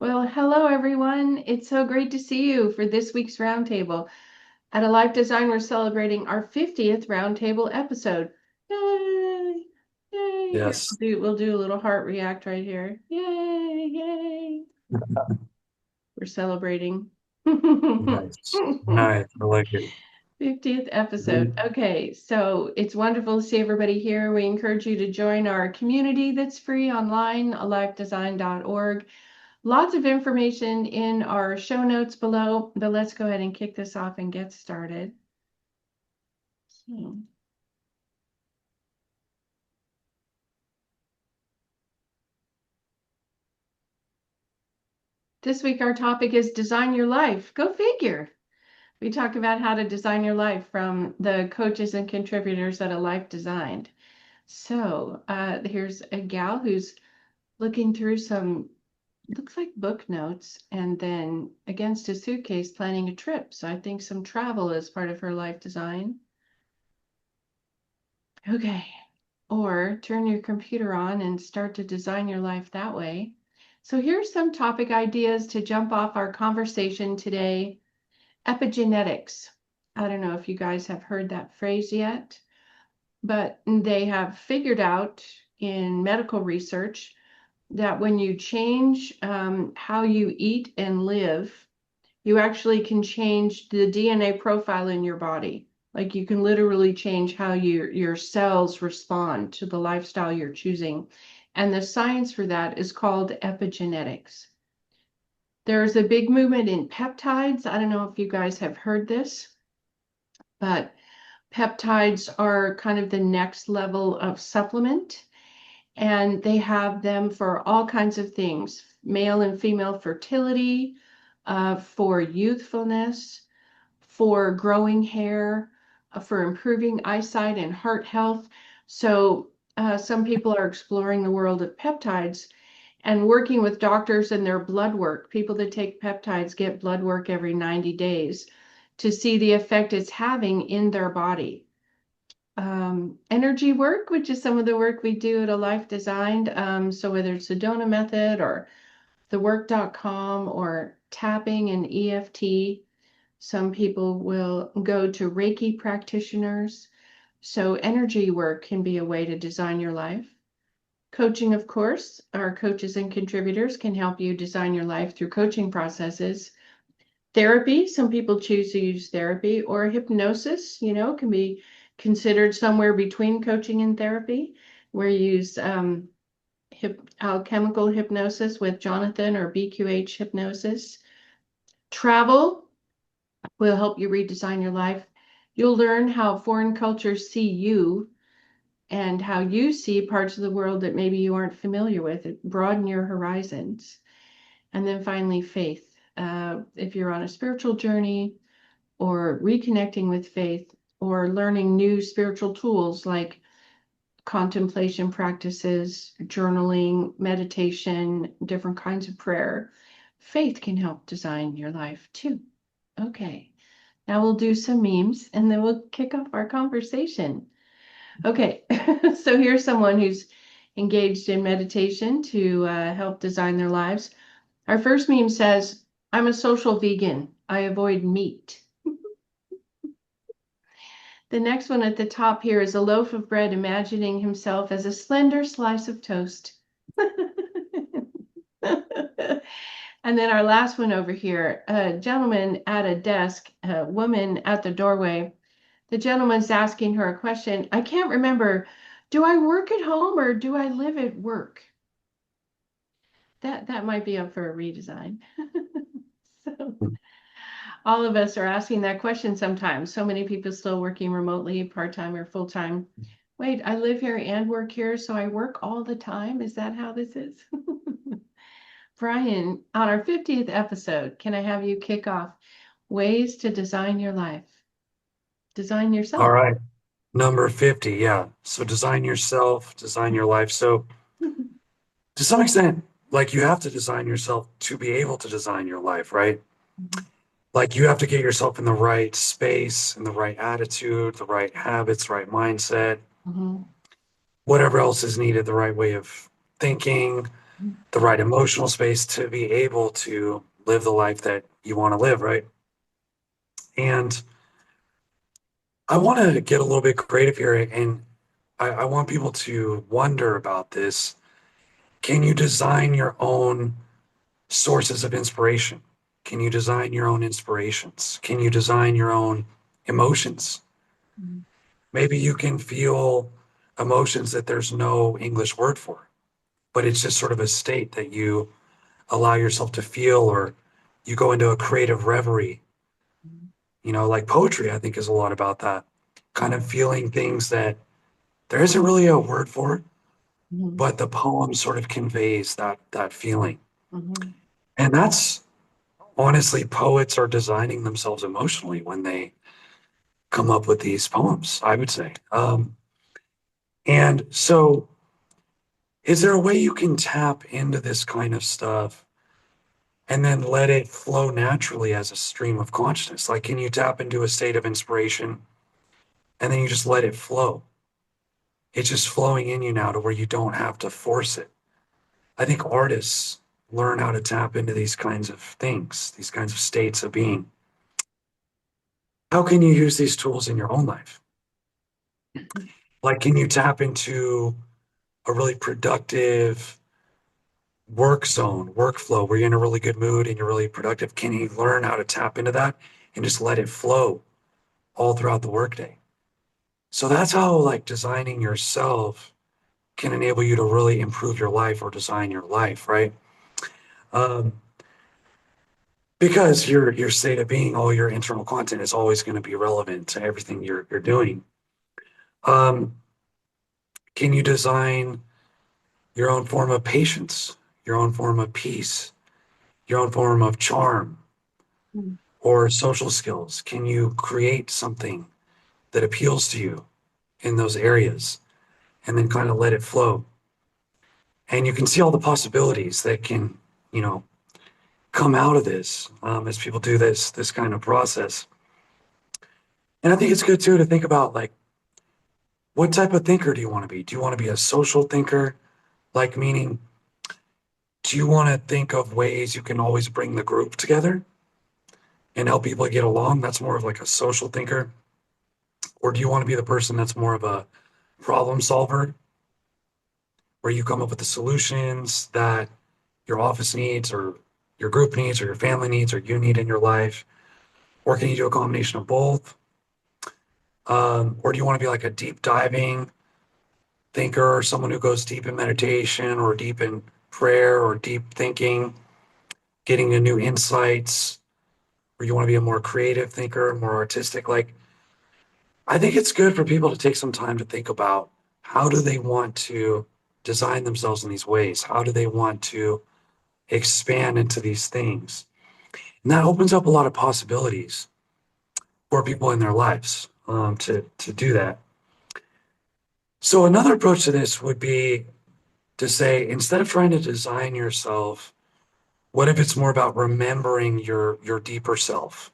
Well, hello everyone. It's so great to see you for this week's roundtable. At Alive Design, we're celebrating our 50th roundtable episode. Yay! Yay! Here, Yes. we'll do a little heart react right here. Yay! Yay! We're celebrating. Nice. Nice. I like it. 50th episode. Okay, so it's wonderful to see everybody here. We encourage you to join our community that's free online, alivedesign.org. Lots of information in our show notes below, but let's go ahead and kick this off and get started. So, this week our topic is design your life. Go figure. We talk about how to design your life from the coaches and contributors at A Life Designed. So here's a gal who's looking through some, looks like book notes, and then against a suitcase planning a trip. So I think some travel is part of her life design. Okay. Or turn your computer on and start to design your life that way. So here's some topic ideas to jump off our conversation today. Epigenetics. I don't know if you guys have heard that phrase yet, but they have figured out in medical research that when you change how you eat and live, you actually can change the DNA profile in your body. Like you can literally change how your cells respond to the lifestyle you're choosing. And the science for that is called epigenetics. There's a big movement in peptides. I don't know if you guys have heard this, but peptides are kind of the next level of supplement, and they have them for all kinds of things, male and female fertility, for youthfulness, for growing hair, for improving eyesight and heart health. So some people are exploring the world of peptides and working with doctors and their blood work. People that take peptides get blood work every 90 days to see the effect it's having in their body. Energy work, which is some of the work we do at A Life Designed. So whether it's the Sedona method or thework.com or tapping and EFT, some people will go to Reiki practitioners. So energy work can be a way to design your life. Coaching, of course, our coaches and contributors can help you design your life through coaching processes. Therapy, some people choose to use therapy, or hypnosis, can be considered somewhere between coaching and therapy. We use alchemical hypnosis with Jonathan or BQH hypnosis. Travel will help you redesign your life. You'll learn how foreign cultures see you and how you see parts of the world that maybe you aren't familiar with. It broaden your horizons. And then finally, faith. If you're on a spiritual journey or reconnecting with faith or learning new spiritual tools like contemplation practices, journaling, meditation, different kinds of prayer, faith can help design your life too. Okay, now we'll do some memes and then we'll kick off our conversation. Okay, so here's someone who's engaged in meditation to help design their lives. Our first meme says, I'm a social vegan. I avoid meat. The next one at the top here is a loaf of bread imagining himself as a slender slice of toast. And then our last one over here, a gentleman at a desk, a woman at the doorway. The gentleman's asking her a question. I can't remember. Do I work at home or do I live at work? That might be up for a redesign. So all of us are asking that question sometimes. So many people still working remotely, part-time or full-time. Wait, I live here and work here, so I work all the time. Is that how this is? Brian, on our 50th episode, can I have you kick off ways to design your life? Design All yourself. right. Number 50. Yeah. So design yourself, design your life. So to some extent, like you have to design yourself to be able to design your life, right? Like you have to get yourself in the right space, in the right attitude, the right habits, right mindset, Mhm. whatever else is needed, the right way of thinking, the right emotional space to be able to live the life that you want to live, right? And I want to get a little bit creative here, and I want people to wonder about this. Can you design your own sources of inspiration? Can you design your own inspirations? Can you design your own emotions? Maybe you can feel emotions that there's no English word for, but it's just sort of a state that you allow yourself to feel, or you go into a creative reverie. Like poetry, I think is a lot about that kind of feeling things that there isn't really a word for it, Mhm. but the poem sort of conveys that feeling. Mhm. And that's honestly, poets are designing themselves emotionally when they come up with these poems, I would say. And so, is there a way you can tap into this kind of stuff and then let it flow naturally as a stream of consciousness? Like, can you tap into a state of inspiration and then you just let it flow? It's just flowing in you now to where you don't have to force it. I think artists learn how to tap into these kinds of things, these kinds of states of being. How can you use these tools in your own life? Like, can you tap into a really productive work zone, workflow where you're in a really good mood and you're really productive? Can you learn how to tap into that and just let it flow all throughout the workday? So that's how like designing yourself can enable you to really improve your life or design your life, right? Um, because your state of being, all your internal content is always going to be relevant to everything you're doing. Um, can you design your own form of patience, your own form of peace, your own form of charm Mhm. or social skills? Can you create something that appeals to you in those areas and then kind of let it flow? And you can see all the possibilities that can, you know, come out of this as people do this kind of process. And I think it's good too to think about like, what type of thinker do you want to be? Do you want to be a social thinker? Like, meaning, do you want to think of ways you can always bring the group together and help people get along? That's more of like a social thinker. Or do you want to be the person that's more of a problem solver, where you come up with the solutions that your office needs, or your group needs, or your family needs, or you need in your life? Or can you do a combination of both? Or do you want to be like a deep diving thinker, or someone who goes deep in meditation, or deep in prayer, or deep thinking, getting to new insights? Or you want to be a more creative thinker, more artistic? Like, I think it's good for people to take some time to think about, how do they want to design themselves in these ways? How do they want to expand into these things? And that opens up a lot of possibilities for people in their lives to do that. So another approach to this would be to say, instead of trying to design yourself, what if it's more about remembering your deeper self,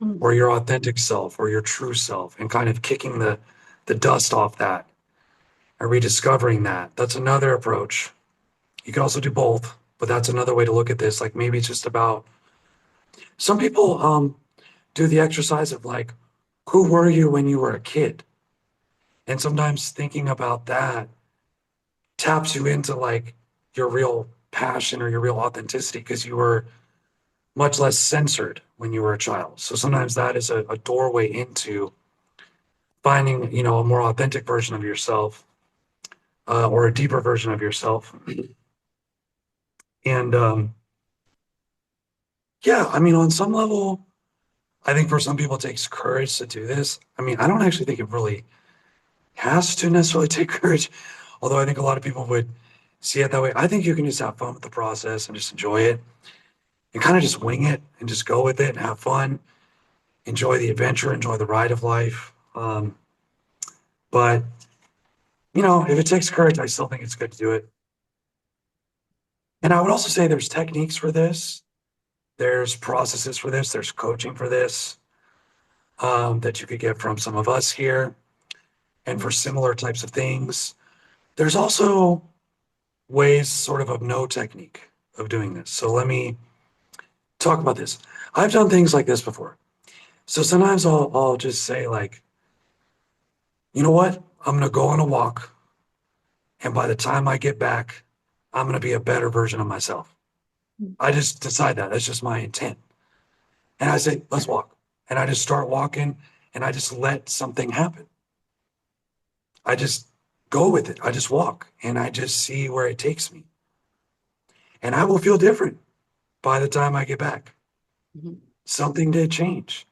Mhm. or your authentic self, or your true self, and kind of kicking the dust off that and rediscovering that? That's another approach. You can also do both, but that's another way to look at this. Like, maybe it's just about, some people do the exercise of like, who were you when you were a kid? And sometimes thinking about that taps you into like your real passion or your real authenticity, because you were much less censored when you were a child. So sometimes that is a doorway into finding, a more authentic version of yourself, or a deeper version of yourself. And yeah, I mean, on some level, I think for some people it takes courage to do this. I mean, I don't actually think it really has to necessarily take courage, although I think a lot of people would see it that way. I think you can just have fun with the process and just enjoy it and kind of just wing it and just go with it and have fun, enjoy the adventure, enjoy the ride of life. But, if it takes courage, I still think it's good to do it. And I would also say there's techniques for this, there's processes for this, there's coaching for this, that you could get from some of us here. And for similar types of things, there's also ways sort of no technique of doing this. So let me talk about this. I've done things like this before. So sometimes I'll just say like, you know what? I'm gonna go on a walk, and by the time I get back, I'm gonna be a better version of myself. I just decide that. That's just my intent. And I say, let's walk. And I just start walking and I just let something happen. I just go with it. I just walk and I just see where it takes me. And I will feel different by the time I get back. Mhm. Something did change.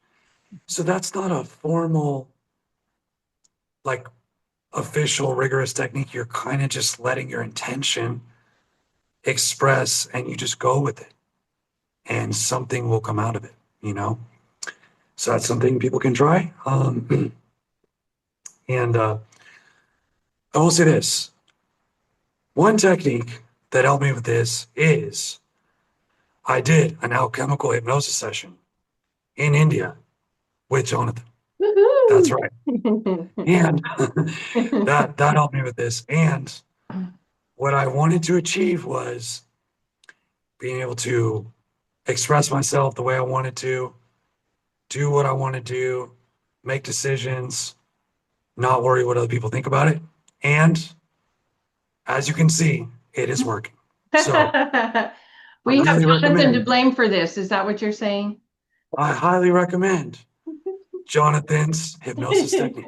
So that's not a formal, like official, rigorous technique. You're kind of just letting your intention express and you just go with it and something will come out of it, you know? So that's something people can try. And I will say this one technique that helped me with this is I did an alchemical hypnosis session in India with Jonathan. That's Woohoo! right. And that helped me with this. And what I wanted to achieve was being able to express myself the way I wanted to, do what I want to do, make decisions, not worry what other people think about it. And as you can see, it is working. So I We have highly Jonathan to recommend, blame for this. Is that what you're saying? I highly recommend Jonathan's hypnosis technique.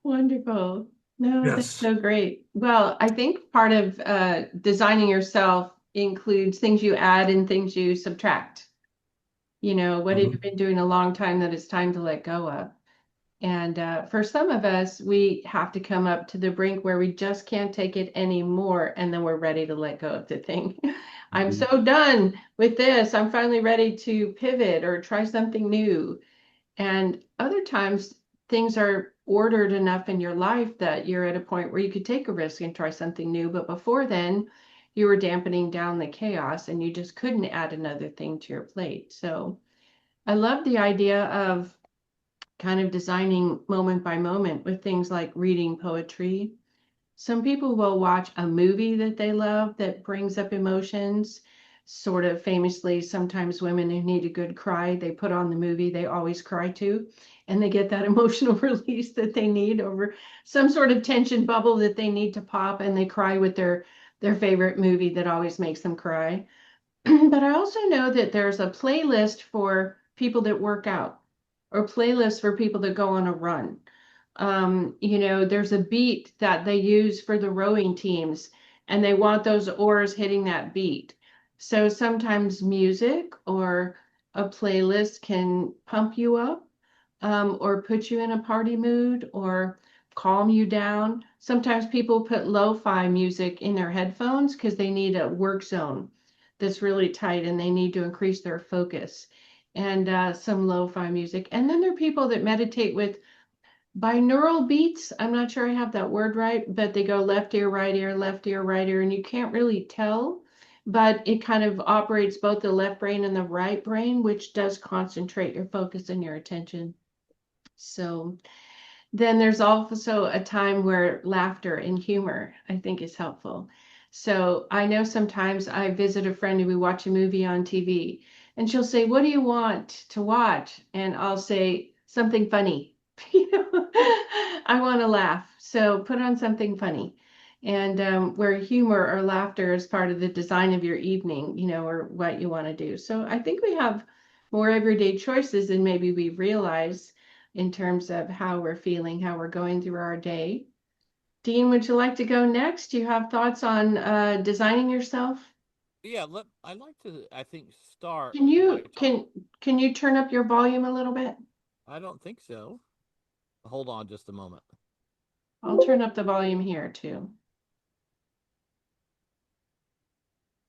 Wonderful. No, that's Yes. so great. Well, I think part of designing yourself includes things you add and things you subtract. What have you Mhm. been doing a long time that it's time to let go of? And for some of us, we have to come up to the brink where we just can't take it anymore, and then we're ready to let go of the thing. I'm Mhm. so done with this. I'm finally ready to pivot or try something new. And other times, things are ordered enough in your life that you're at a point where you could take a risk and try something new. But before then, you were dampening down the chaos and you just couldn't add another thing to your plate. So I love the idea of kind of designing moment by moment with things like reading poetry. Some people will watch a movie that they love that brings up emotions. Sort of famously, sometimes women who need a good cry, they put on the movie they always cry to, and they get that emotional release that they need over some sort of tension bubble that they need to pop, and they cry with their favorite movie that always makes them cry. But I also know that there's a playlist for people that work out or playlists for people that go on a run. There's a beat that they use for the rowing teams, and they want those oars hitting that beat. So sometimes music or a playlist can pump you up, or put you in a party mood or calm you down. Sometimes people put lo-fi music in their headphones because they need a work zone that's really tight and they need to increase their focus. And some lo-fi music. And then there are people that meditate with binaural beats. I'm not sure I have that word right, but they go left ear, right ear, left ear, right ear, and you can't really tell, but it kind of operates both the left brain and the right brain, which does concentrate your focus and your attention. So then there's also a time where laughter and humor, I think, is helpful. So I know sometimes I visit a friend and we watch a movie on TV, and she'll say, "What do you want to watch?" And I'll say, "Something funny." I want to laugh. So put on something funny. And where humor or laughter is part of the design of your evening, or what you want to do. So I think we have more everyday choices than maybe we realize in terms of how we're feeling, how we're going through our day. Dean, would you like to go next? Do you have thoughts on designing yourself? Yeah, I'd like to, I think, start Can by you talk. can you turn up your volume a little bit? I don't think so. Hold on just a moment. I'll turn up the volume here too.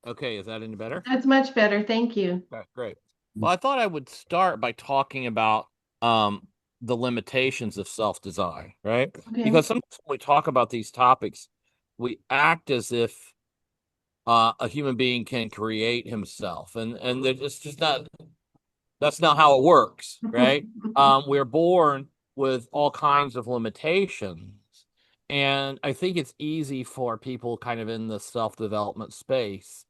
Okay, is that any better? That's much better. Thank you. Okay, great. Well, I thought I would start by talking about um the limitations of self-design, right? Okay. Because sometimes when we talk about these topics, we act as if a human being can create himself, and it's just not that's not how it works, right? We're born with all kinds of limitations. And I think it's easy for people kind of in the self-development space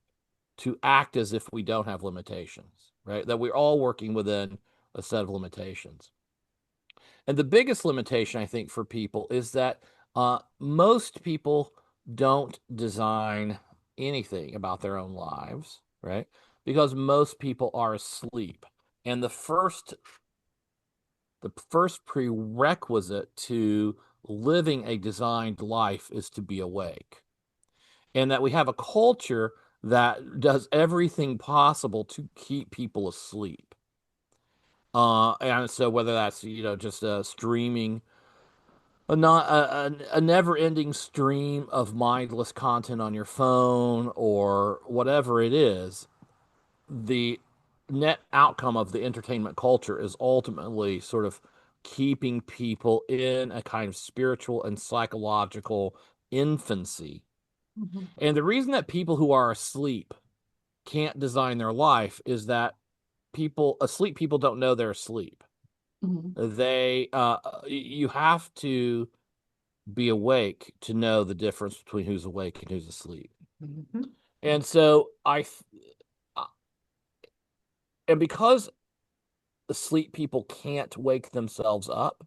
to act as if we don't have limitations, right? That we're all working within a set of limitations. And the biggest limitation, I think, for people is that most people don't design anything about their own lives, right? Because most people are asleep. And the first prerequisite to living a designed life is to be awake. And that we have a culture that does everything possible to keep people asleep. And so whether that's, just streaming a not a never-ending stream of mindless content on your phone or whatever it is, the net outcome of the entertainment culture is ultimately sort of keeping people in a kind of spiritual and psychological infancy. Mm-hmm. And the reason that people who are asleep can't design their life is that asleep people don't know they're asleep. Mm-hmm. You have to be awake to know the difference between who's awake and who's asleep. Mm-hmm. And so uh, and because asleep people can't wake themselves up,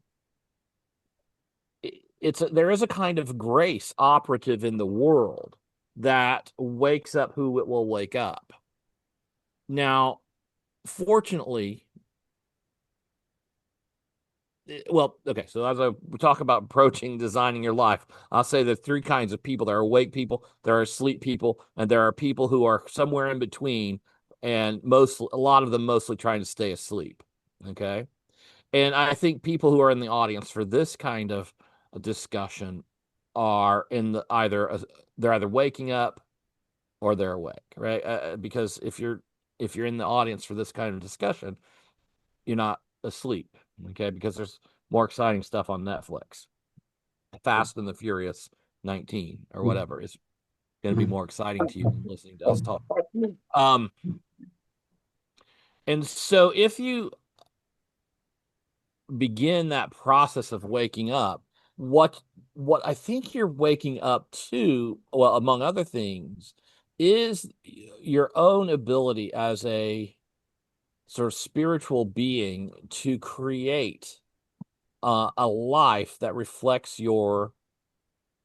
there is a kind of grace operative in the world that wakes up who it will wake up. Now, fortunately, well, okay, so as we talk about approaching designing your life, I'll say there's three kinds of people. There are awake people, there are asleep people, and there are people who are somewhere in between, and a lot of them mostly trying to stay asleep. Okay. And I think people who are in the audience for this kind of discussion are they're either waking up or they're awake, right? Because if you're in the audience for this kind of discussion, you're not asleep, okay? Because there's more exciting stuff on Netflix. Fast and the Furious 19 or whatever is going to be more exciting to you than listening to us talk. Um, and so if you begin that process of waking up, what I think you're waking up to, well, among other things, is your own ability as a sort of spiritual being to create a life that reflects your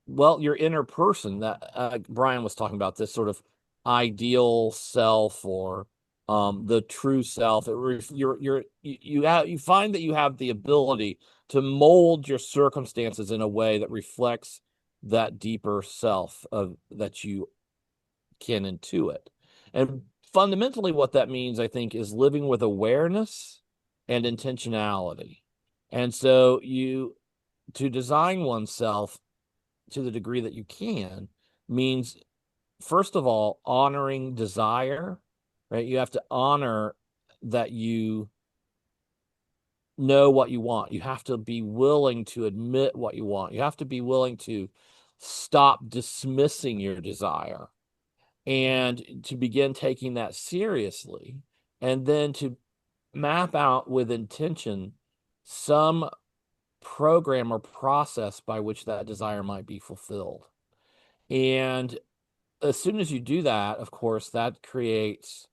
inner person that Brian was talking about, this sort of ideal self or the true self. You find that you have the ability to mold your circumstances in a way that reflects that deeper self that you can intuit. And fundamentally, what that means, I think, is living with awareness and intentionality. And so to design oneself to the degree that you can means, first of all, honoring desire, right? You have to honor that you know what you want. You have to be willing to admit what you want. You have to be willing to stop dismissing your desire and to begin taking that seriously, and then to map out with intention some program or process by which that desire might be fulfilled. And as soon as you do that, of course, that creates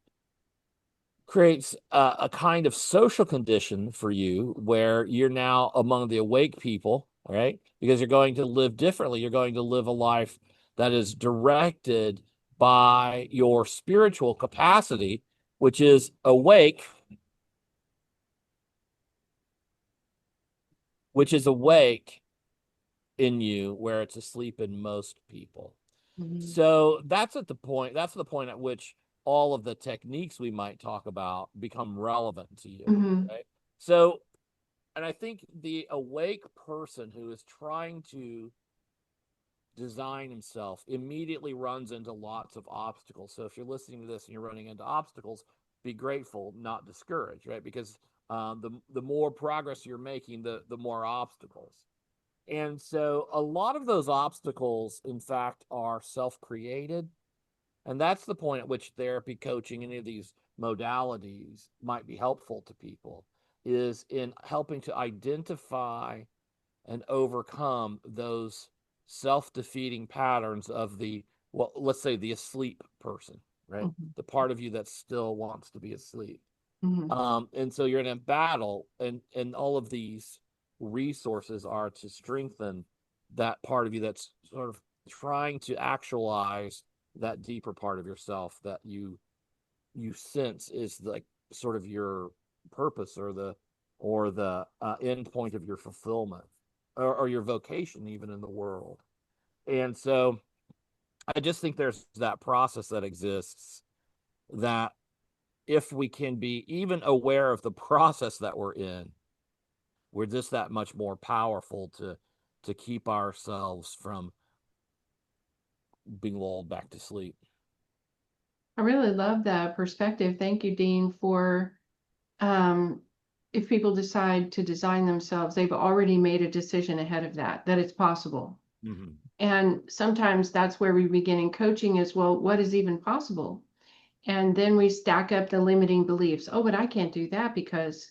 a kind of social condition for you where you're now among the awake people, right? Because you're going to live differently. You're going to live a life that is directed by your spiritual capacity, which is awake in you, where it's asleep in most people. Mm-hmm. So that's the point at which all of the techniques we might talk about become relevant to you, Mm-hmm. right? So, and I think the awake person who is trying to design himself immediately runs into lots of obstacles. So if you're listening to this and you're running into obstacles, be grateful, not discouraged, right? Because the more progress you're making, the more obstacles. And so a lot of those obstacles, in fact, are self-created. And that's the point at which therapy, coaching, any of these modalities might be helpful to people, is in helping to identify and overcome those self-defeating patterns of well, let's say the asleep person, right? Mhm. The part of you that still wants to be asleep. Mhm. And so you're in a battle, and all of these resources are to strengthen that part of you that's sort of trying to actualize that deeper part of yourself that you sense is like sort of your purpose or the end point of your fulfillment or your vocation even in the world. And so I just think there's that process that exists that if we can be even aware of the process that we're in, we're just that much more powerful to keep ourselves from being lulled back to sleep. I really love that perspective. Thank you, Dean, for um, if people decide to design themselves, they've already made a decision ahead of that, that it's possible. Mm-hmm. And sometimes that's where we begin in coaching is, well, what is even possible? And then we stack up the limiting beliefs. Oh, but I can't do that because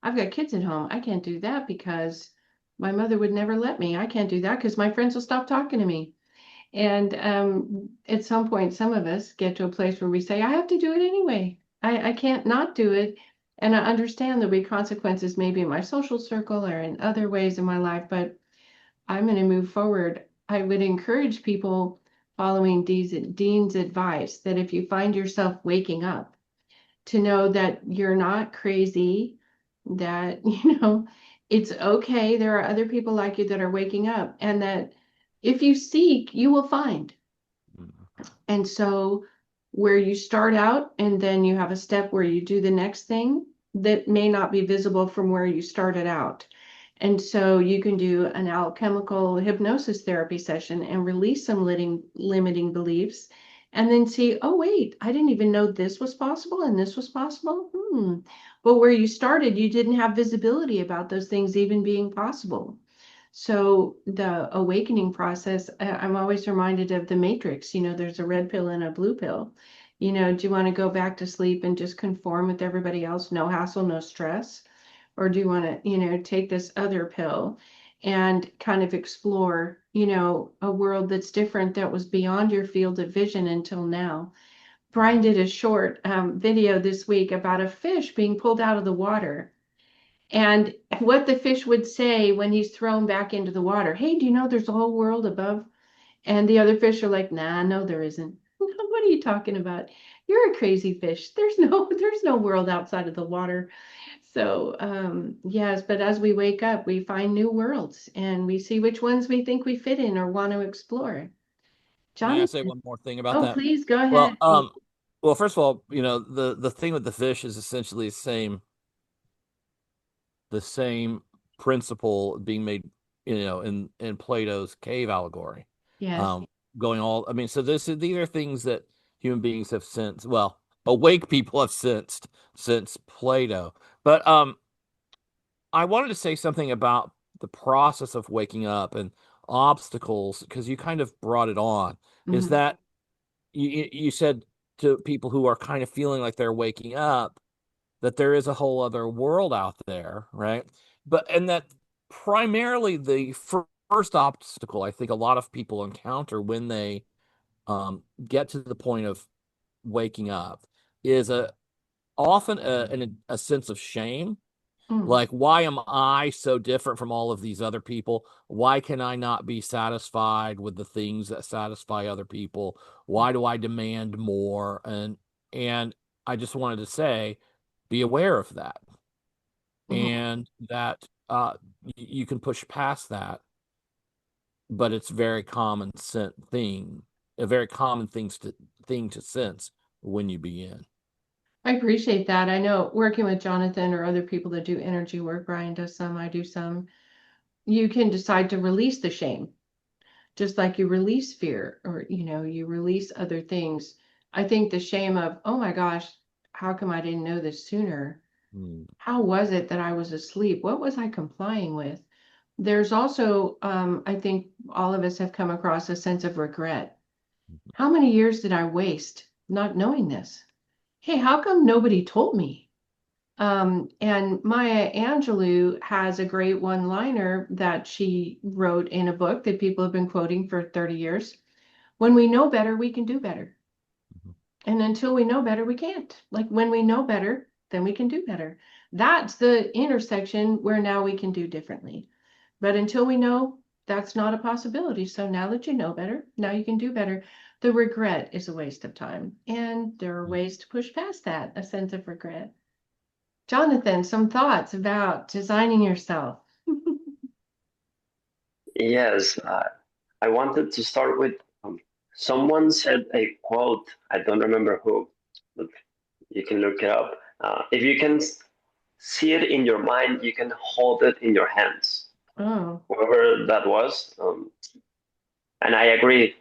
I've got kids at home. I can't do that because my mother would never let me. I can't do that because my friends will stop talking to me. And at some point, some of us get to a place where we say, I have to do it anyway. I can't not do it. And I understand there'll be consequences maybe in my social circle or in other ways in my life, but I'm going to move forward. I would encourage people following Dean's advice that if you find yourself waking up, to know that you're not crazy, that, it's okay. There are other people like you that are waking up, and that if you seek, you will find. Mm-hmm. And so, where you start out, and then you have a step where you do the next thing that may not be visible from where you started out. And so, you can do an alchemical hypnosis therapy session and release some limiting beliefs, and then see, oh, wait, I didn't even know this was possible and this was possible. But where you started, you didn't have visibility about those things even being possible. So the awakening process, I'm always reminded of the Matrix. There's a red pill and a blue pill. Do you want to go back to sleep and just conform with everybody else? No hassle, no stress. Or do you want to, take this other pill and kind of explore, a world that's different, that was beyond your field of vision until now? Brian did a short video this week about a fish being pulled out of the water, and what the fish would say when he's thrown back into the water. Hey, do you know there's a whole world above? And the other fish are like, nah, no, there isn't. What are you talking about? You're a crazy fish. There's no world outside of the water. So, yes, but as we wake up, we find new worlds and we see which ones we think we fit in or want to explore. May I say Jonathan, one more thing about oh, that? please go Well, ahead. well, first of all, the thing with the fish is essentially the same principle being made, in Plato's cave allegory. Yes. Um, I mean, so these are things that human beings have sensed. Well, awake people have sensed since Plato. But I wanted to say something about the process of waking up and obstacles because you kind of brought it on. Is Mhm. that you said to people who are kind of feeling like they're waking up that there is a whole other world out there, right? And that primarily the first obstacle I think a lot of people encounter when they get to the point of waking up is often a sense of shame. Mm. Like, why am I so different from all of these other people? Why can I not be satisfied with the things that satisfy other people? Why do I demand more? And I just wanted to say, be aware of that, Mhm. and that you can push past that, but it's very common sense thing, a very common thing to sense when you begin. I appreciate that. I know working with Jonathan or other people that do energy work, Brian does some, I do some, you can decide to release the shame, just like you release fear or, you release other things. I think the shame of, oh my gosh, how come I didn't know this sooner? Hmm. How was it that I was asleep? What was I complying with? There's also, I think all of us have come across a sense of regret. How many years did I waste not knowing this? Hey, how come nobody told me? And Maya Angelou has a great one-liner that she wrote in a book that people have been quoting for 30 years. When we know better, we can do better. And until we know better, we can't. Like when we know better, then we can do better. That's the intersection where now we can do differently. But until we know, that's not a possibility. So now that you know better, now you can do better. The regret is a waste of time. And there are ways to push past that, a sense of regret. Jonathan, some thoughts about designing yourself. Yes, I wanted to start with someone said a quote. I don't remember who, but you can look it up. If you can see it in your mind, you can hold it in your hands. Oh. Whoever that was, and I agree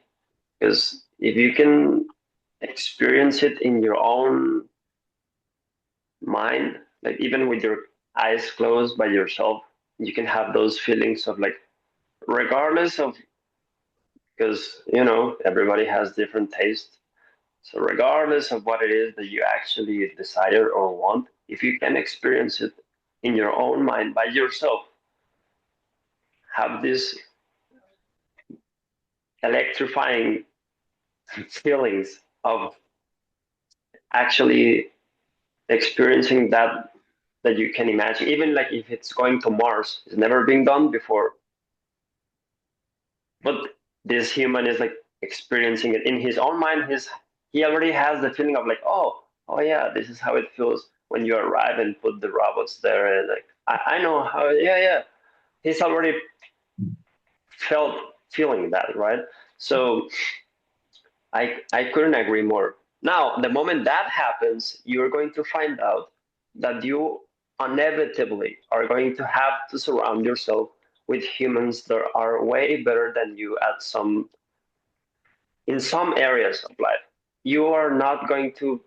because if you can experience it in your own mind, like even with your eyes closed by yourself, you can have those feelings of like, regardless of, because everybody has different tastes. So regardless of what it is that you actually desire or want, if you can experience it in your own mind by yourself, have this electrifying feelings of actually experiencing that you can imagine, even like if it's going to Mars, it's never been done before. But this human is like experiencing it in his own mind. He already has the feeling of like, oh yeah, this is how it feels when you arrive and put the robots there. And like, I know how. Yeah. He's already feeling that, right? So I couldn't agree more. Now, the moment that happens, you're going to find out that you inevitably are going to have to surround yourself with humans that are way better than you at in some areas of life. You are not going to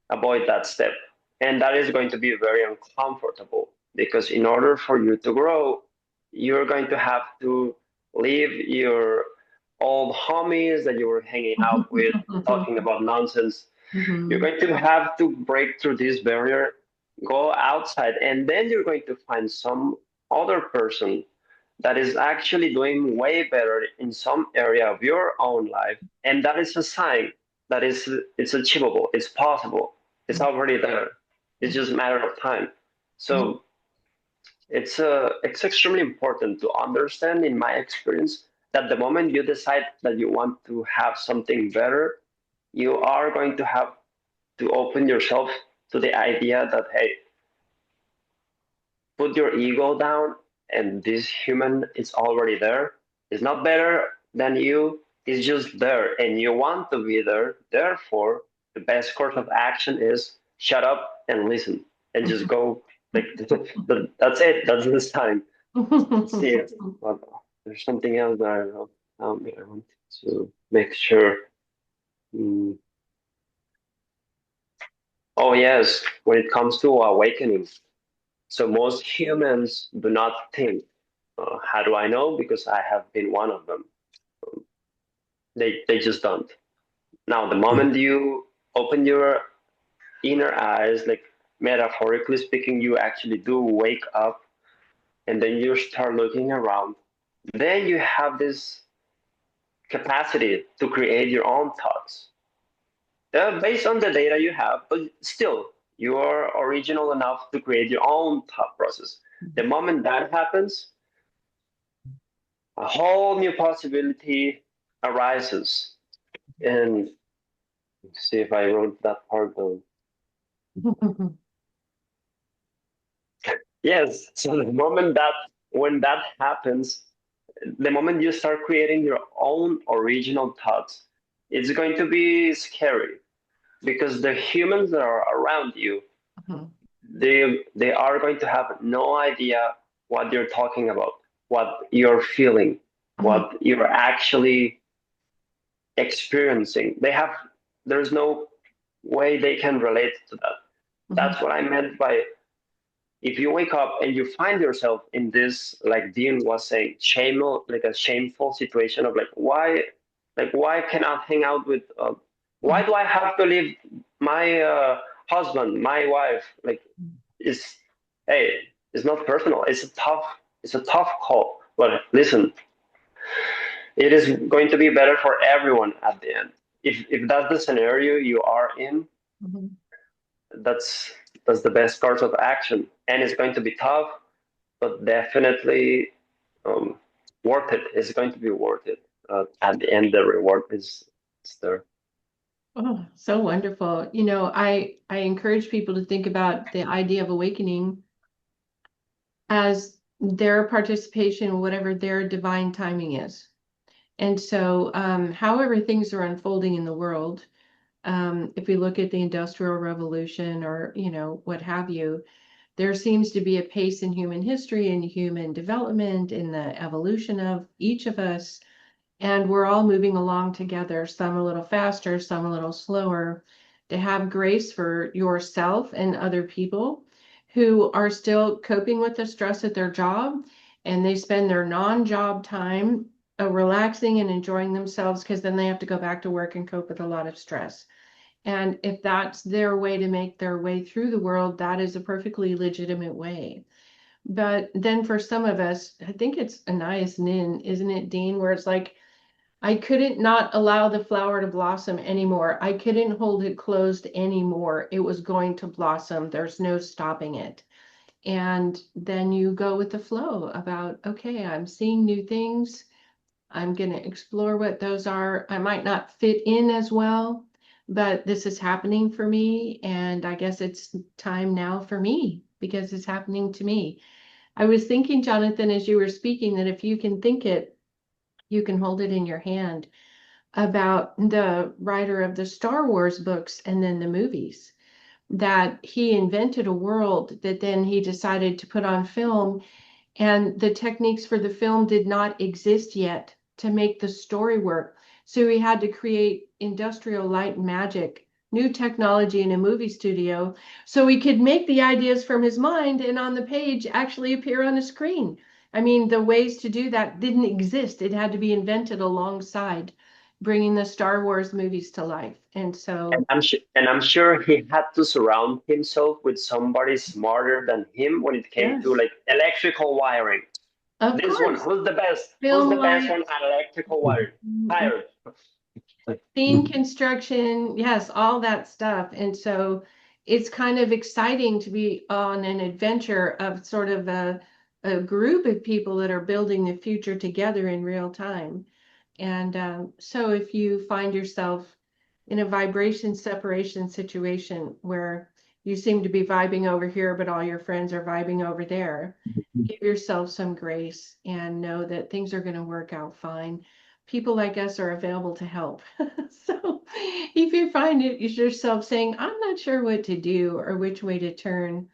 avoid that step. And that is going to be very uncomfortable because in order for you to grow, you're going to have to leave your old homies that you were hanging out with, talking about nonsense. You're Mhm. going to have to break through this barrier, go outside, and then you're going to find some other person that is actually doing way better in some area of your own life. And that is a sign that it's achievable, it's possible, it's already there. It's just a matter of time. So it's extremely important to understand, in my experience, that the moment you decide that you want to have something better, you are going to have to open yourself to the idea that, hey, put your ego down, and this human is already there. It's not better than you, it's just there, and you want to be there. Therefore, the best course of action is shut up and listen and just go. Like, that's it, that's the time. Let's see. Well, there's something else that I wrote down that I want to make sure. Mm. Oh, yes, when it comes to awakening. So most humans do not think. How do I know? Because I have been one of them. They just don't. Now, the moment you open your inner eyes, like metaphorically speaking, you actually do wake up and then you start looking around. Then you have this capacity to create your own thoughts based on the data you have, but still, you are original enough to create your own thought process. The moment that happens, a whole new possibility arises. And let's see if I wrote that part down. Yes. So the moment that when that happens, the moment you start creating your own original thoughts, it's going to be scary because the humans that are around you, they are going to have no idea what you're talking about, what you're feeling, what you're actually experiencing. There's no way they can relate to that. That's what I meant by, if you wake up and you find yourself in this, like Dean was saying, like a shameful situation of like why cannot hang out with, why do I have to leave my husband, my wife, like, it's, hey, it's not personal. It's a tough call. But listen, it is going to be better for everyone at the end. If that's the scenario you are in, Mhm. that's that's the best course of action, and it's going to be tough, but definitely um, worth it. It's going to be worth it. At the end, the reward is there. Oh, so wonderful. I encourage people to think about the idea of awakening as their participation in whatever their divine timing is. And so, however things are unfolding in the world, if we look at the Industrial Revolution or, what have you, there seems to be a pace in human history and human development in the evolution of each of us. And we're all moving along together, some a little faster, some a little slower, to have grace for yourself and other people who are still coping with the stress at their job, and they spend their non-job time relaxing and enjoying themselves because then they have to go back to work and cope with a lot of stress. And if that's their way to make their way through the world, that is a perfectly legitimate way. But then for some of us, I think it's Anais Nin, isn't it, Dean, where it's like, I couldn't not allow the flower to blossom anymore. I couldn't hold it closed anymore. It was going to blossom. There's no stopping it. And then you go with the flow about, okay, I'm seeing new things. I'm going to explore what those are. I might not fit in as well, but this is happening for me. And I guess it's time now for me because it's happening to me. I was thinking, Jonathan, as you were speaking, that if you can think it, you can hold it in your hand, about the writer of the Star Wars books and then the movies, that he invented a world that then he decided to put on film, and the techniques for the film did not exist yet to make the story work. So he had to create industrial light and magic, new technology in a movie studio, so he could make the ideas from his mind and on the page actually appear on the screen. I mean, the ways to do that didn't exist. It had to be invented alongside bringing the Star Wars movies to life. And so, And I'm sure he had to surround himself with somebody smarter than him when it came to yes, like electrical wiring. of This one, course, who's the best? Who's film the best one lights, at electrical wiring? Hired. scene construction, yes, all that stuff. And so it's kind of exciting to be on an adventure of sort of a group of people that are building the future together in real time. And so if you find yourself in a vibration separation situation where you seem to be vibing over here, but all your friends are vibing over there, give yourself some grace and know that things are going to work out fine. People like us are available to help. So if you find it yourself saying, I'm not sure what to do or which way to turn,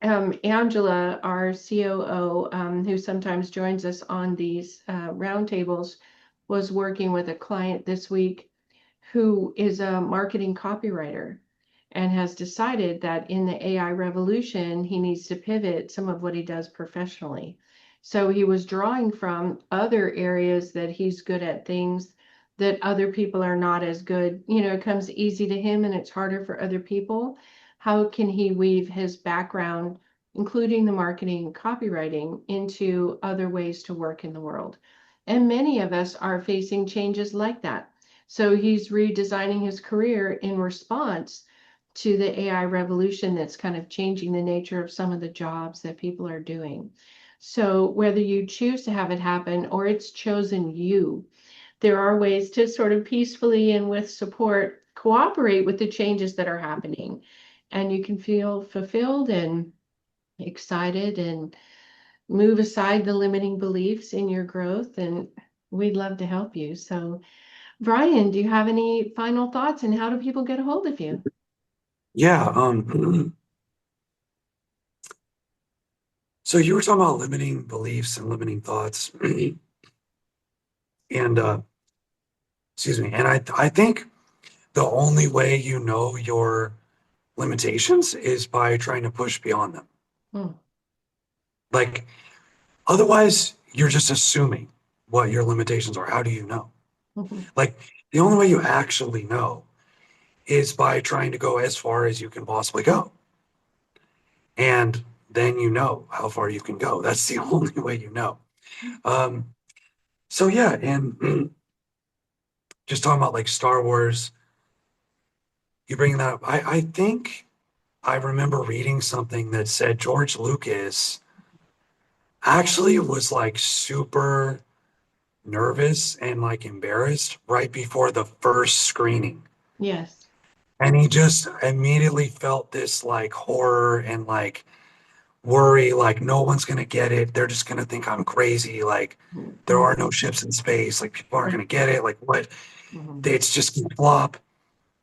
Angela, our COO, who sometimes joins us on these roundtables, was working with a client this week who is a marketing copywriter and has decided that in the AI revolution, he needs to pivot some of what he does professionally. So he was drawing from other areas that he's good at, things that other people are not as good. It comes easy to him and it's harder for other people. How can he weave his background, including the marketing and copywriting, into other ways to work in the world? And many of us are facing changes like that. So he's redesigning his career in response to the AI revolution that's kind of changing the nature of some of the jobs that people are doing. So whether you choose to have it happen or it's chosen you, there are ways to sort of peacefully and with support cooperate with the changes that are happening. And you can feel fulfilled and excited and move aside the limiting beliefs in your growth. And we'd love to help you. So Brian, do you have any final thoughts and how do people get a hold of you? Yeah. So you were talking about limiting beliefs and limiting thoughts, and excuse me. And I think the only way you know your limitations is by trying to push beyond them. Hmm. Like otherwise, you're just assuming what your limitations are. How do you know? Mhm. Like the only way you actually know is by trying to go as far as you can possibly go. And then you know how far you can go. That's the only way you know. Um, so yeah, and just talking about like Star Wars, you bring that up. I think I remember reading something that said George Lucas actually was like super nervous and like embarrassed right before the first screening. Yes. And he just immediately felt this like horror and like worry, like no one's gonna get it. They're just gonna think I'm crazy. Like there are no ships in space. Like people aren't gonna get it. Like what? Mhm. It's just gonna flop.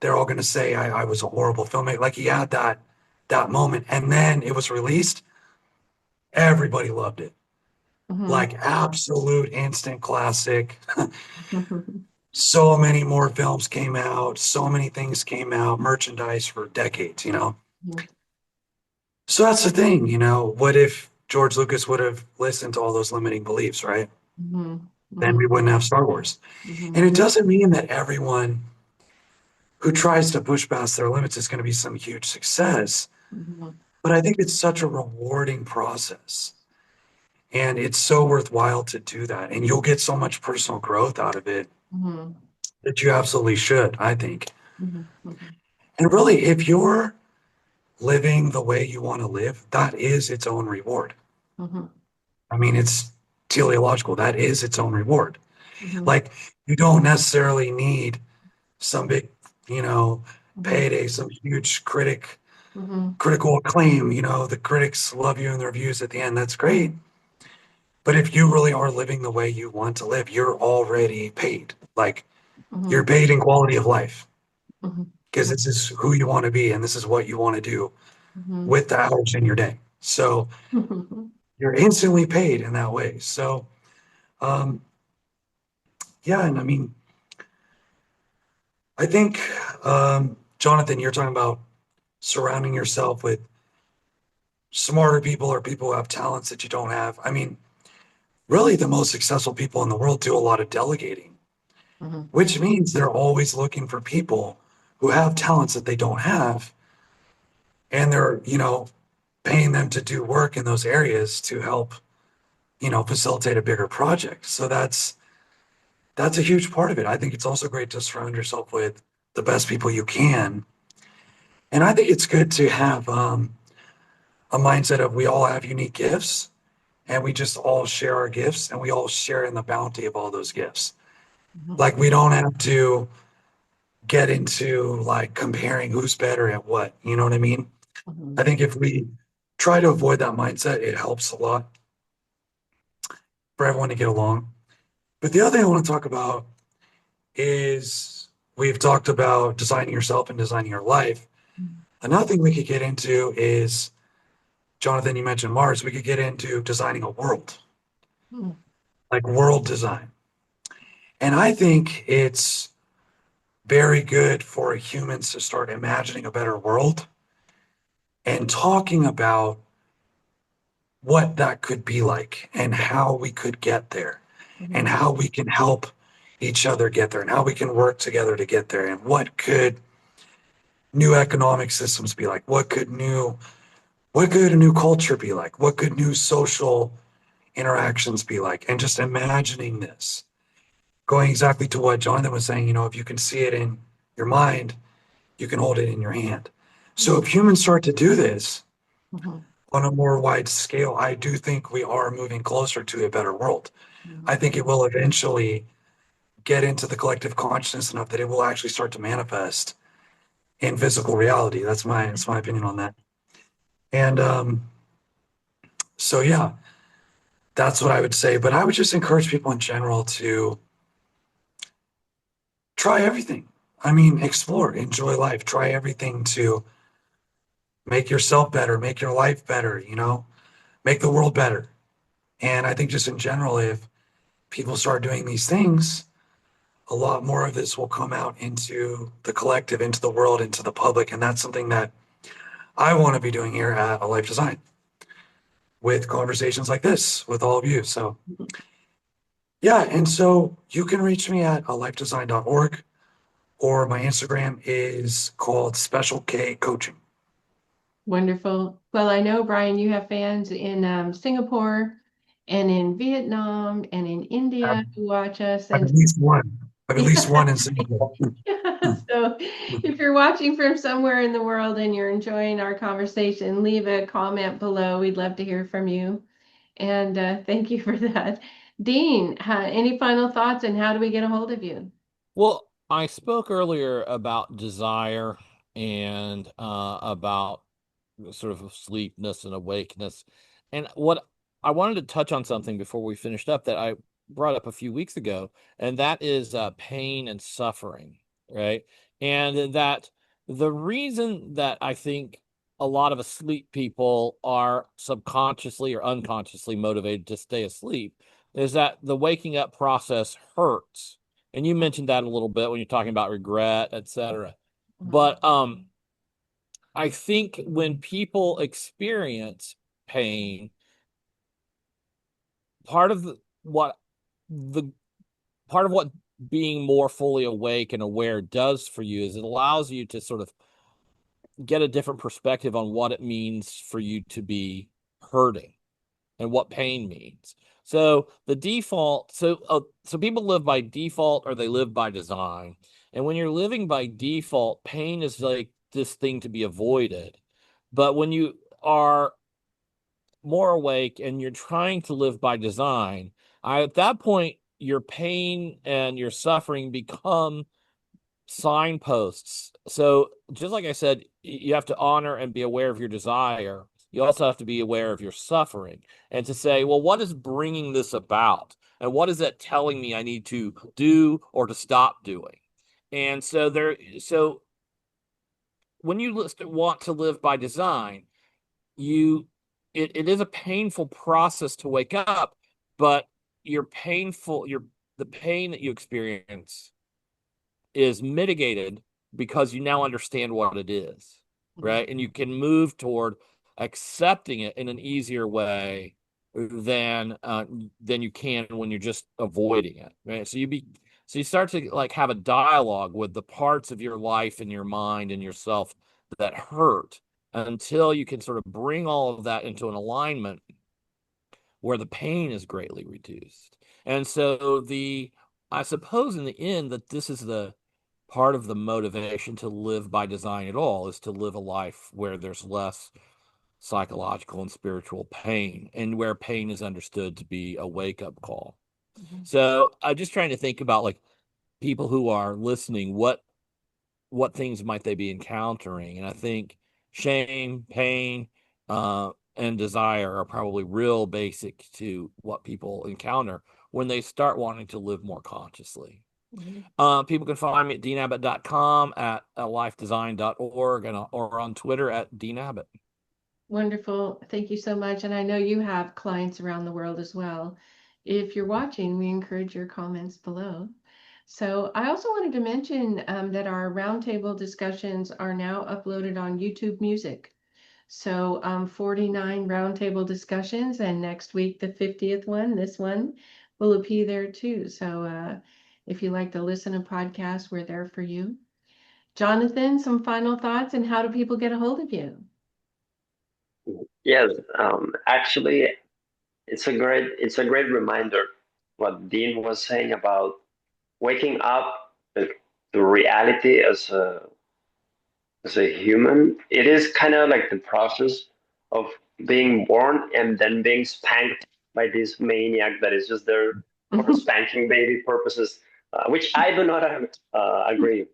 They're all gonna say I was a horrible filmmaker. Like he had that moment, and then it was released. Everybody loved it. Mhm. Like absolute instant classic. Mhm. So many more films came out. So many things came out. Merchandise for decades. So that's the thing. What if George Lucas would have listened to all those limiting beliefs, right? Mhm. Then we Mhm. wouldn't have Star Wars. And Mhm. it doesn't mean that everyone who tries to push past their limits is going to be some huge success. Mhm. But I think it's such a rewarding process. And it's so worthwhile to do that. And you'll get so much personal growth out of it Mhm. that you absolutely should, I think. Mhm. Mhm. And really, if you're living the way you want to live, that is its own reward. Mhm. I mean, it's teleological. That is its own reward. Mhm. Like, you don't necessarily need some big, Mhm. payday, some huge Mhm. critical acclaim. The critics love you in their reviews at the end. That's great. But if you really are living the way you want to live, you're already paid. Like, you're Mhm. paid in quality of life Mhm. because this is who you want to be and this is what you want to do Mhm. with the hours in your day. So Mhm. you're instantly paid in that way. So, um, yeah, and I mean, I think, Jonathan, you're talking about surrounding yourself with smarter people or people who have talents that you don't have. I mean, really, the most successful people in the world do a lot of delegating, Mhm. which means they're always looking for people who have talents that they don't have. And they're, paying them to do work in those areas to help, facilitate a bigger project. So that's a huge part of it. I think it's also great to surround yourself with the best people you can. And I think it's good to have a mindset of we all have unique gifts and we just all share our gifts and we all share in the bounty of all those gifts. Mhm. Like we don't have to get into like comparing who's better at what. You know what I mean? I Mhm. think if we try to avoid that mindset, it helps a lot for everyone to get along. But the other thing I want to talk about is we've talked about designing yourself and designing your life. Another thing we could get into is, Jonathan, you mentioned Mars. We could get into designing a world, Mhm. like world design. And I think it's very good for humans to start imagining a better world and talking about what that could be like and how we could get there and Mhm. how we can help each other get there and how we can work together to get there and what could new economic systems be like, what could a new culture be like, what could new social interactions be like, and just imagining this, going exactly to what Jonathan was saying. If you can see it in your mind, you can hold it in your hand. So if humans start to do this Mhm. on a more wide scale, I do think we are moving closer to a better world. I Mhm. think it will eventually get into the collective consciousness enough that it will actually start to manifest in physical reality. That's my opinion on that. And so yeah, that's what I would say. But I would just encourage people in general to try everything. I mean, explore, enjoy life, try everything to make yourself better, make your life better, make the world better. And I think just in general, if people start doing these things, a lot more of this will come out into the collective, into the world, into the public. And that's something that I want to be doing here at A Life Design with conversations like this with all of you. So, yeah. And so you can reach me at alifedesign.org. or my Instagram is called Special K Coaching. Wonderful. Well, I know, Brian, you have fans in Singapore and in Vietnam and in I India who watch us. I have And at least one. I have at least one yeah. in Singapore. So if you're watching from somewhere in the world and you're enjoying our conversation, leave a comment below. We'd love to hear from you. And thank you for that. Dean, any final thoughts and how do we get a hold of you? Well, I spoke earlier about desire and about sort of sleepness and awakeness. And what I wanted to touch on something before we finished up that I brought up a few weeks ago, and that is pain and suffering, right? And that the reason that I think a lot of asleep people are subconsciously or unconsciously motivated to stay asleep is that the waking up process hurts. And you mentioned that a little bit when you're talking about regret, etc. But I think when people experience pain, part of the part of what being more fully awake and aware does for you is it allows you to sort of get a different perspective on what it means for you to be hurting and what pain means. So the default, so people live by default or they live by design. And when you're living by default, pain is like this thing to be avoided. But when you are more awake and you're trying to live by design, at that point, your pain and your suffering become signposts. So just like I said, you have to honor and be aware of your desire. You also have to be aware of your suffering and to say, well, what is bringing this about? And what is that telling me I need to do or to stop doing? And so when you want to live by design, it is a painful process to wake up, but the pain that you experience is mitigated because you now understand what it is, right? And you can move toward accepting it in an easier way than you can when you're just avoiding it, right? So you start to like have a dialogue with the parts of your life and your mind and yourself that hurt until you can sort of bring all of that into an alignment where the pain is greatly reduced. And so I suppose in the end that this is the part of the motivation to live by design at all is to live a life where there's less psychological and spiritual pain and where pain is understood to be a wake-up call. So I'm just trying to think about like people who are listening, what things might they be encountering? And I think shame, pain, and desire are probably real basic to what people encounter when they start wanting to live more consciously. People can find me at deanabbott.com, at lifedesign.org, or on Twitter at deanabbott. Wonderful. Thank you so much. And I know you have clients around the world as well. If you're watching, we encourage your comments below. So I also wanted to mention that our roundtable discussions are now uploaded on YouTube Music. So 49 roundtable discussions, and next week, the 50th one, this one, will appear there too. So if you like to listen to podcasts, we're there for you. Jonathan, some final thoughts, and how do people get a hold of you? Yes, actually, it's a great reminder what Dean was saying about waking up to reality as a human. It is kind of like the process of being born and then being spanked by this maniac that is just there for spanking baby purposes, which I do not agree.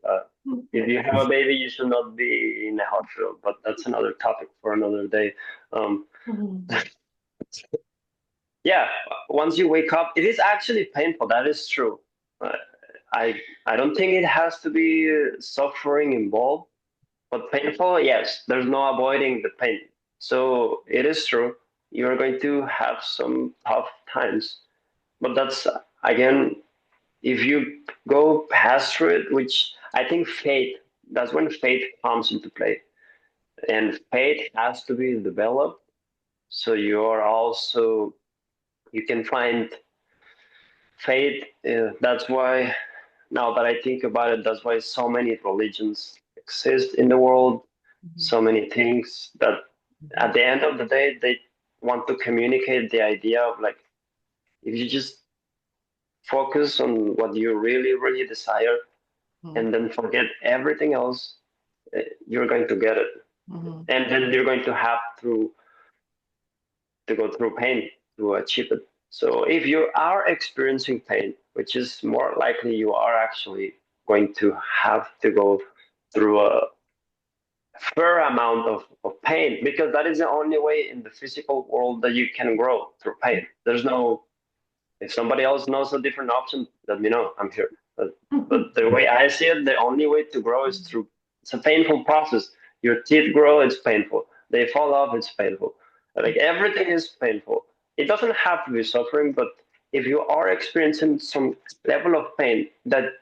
If you have a baby, you should not be in a hospital, but that's another topic for another day. Um, yeah, once you wake up, it is actually painful. That is true. Uh, I I don't think it has to be suffering involved, but painful, yes. There's no avoiding the pain. So it is true. You're going to have some tough times, but that's again, if you go past through it, which I think faith. That's when faith comes into play, and faith has to be developed. So you are also you can find faith. That's why Now that I think about it, that's why so many religions exist in the world, so many things that at the end of the day, they want to communicate the idea of like, if you just focus on what you really, really desire and then forget everything else, you're going to get it. And then you're going to have to go through pain to achieve it. So if you are experiencing pain, which is more likely you are actually going to have to go through a fair amount of pain, because that is the only way in the physical world that you can grow through pain. There's no, if somebody else knows a different option, let me know. I'm here. But the way I see it, the only way to grow is through, it's a painful process. Your teeth grow, it's painful. They fall off, it's painful. Like everything is painful. It doesn't have to be suffering, but if you are experiencing some level of pain that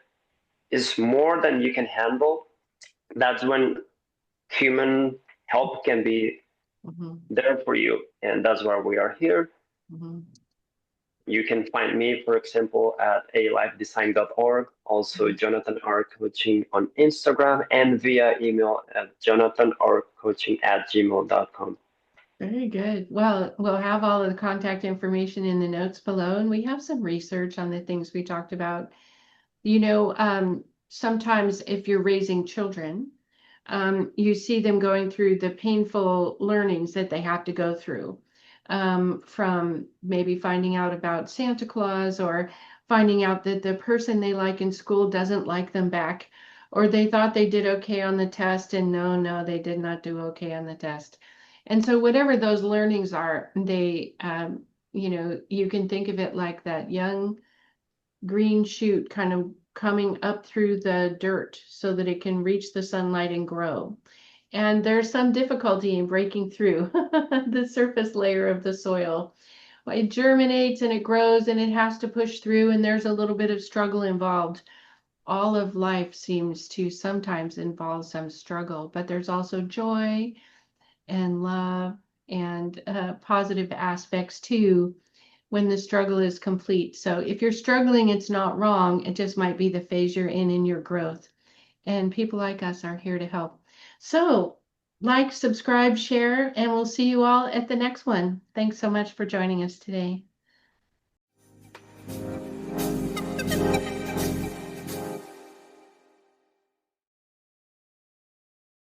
is more than you can handle, that's when human help can be there for you. And that's why we are here. You can find me, for example, at alifedesign.org, also Jonathan R. Coaching on Instagram, and via email at jonathanrcoaching@gmail.com. Very good. Well, we'll have all of the contact information in the notes below, and we have some research on the things we talked about. You know, sometimes if you're raising children, you see them going through the painful learnings that they have to go through, from maybe finding out about Santa Claus, or finding out that the person they like in school doesn't like them back, or they thought they did okay on the test and no, they did not do okay on the test. And so whatever those learnings are, they, you know, you can think of it like that young green shoot kind of coming up through the dirt so that it can reach the sunlight and grow. And there's some difficulty in breaking through the surface layer of the soil. It germinates and it grows and it has to push through, and there's a little bit of struggle involved. All of life seems to sometimes involve some struggle, but there's also joy and love and positive aspects too when the struggle is complete. So if you're struggling, it's not wrong. It just might be the phase you're in your growth. And people like us are here to help. So like, subscribe, share, and we'll see you all at the next one. Thanks so much for joining us today.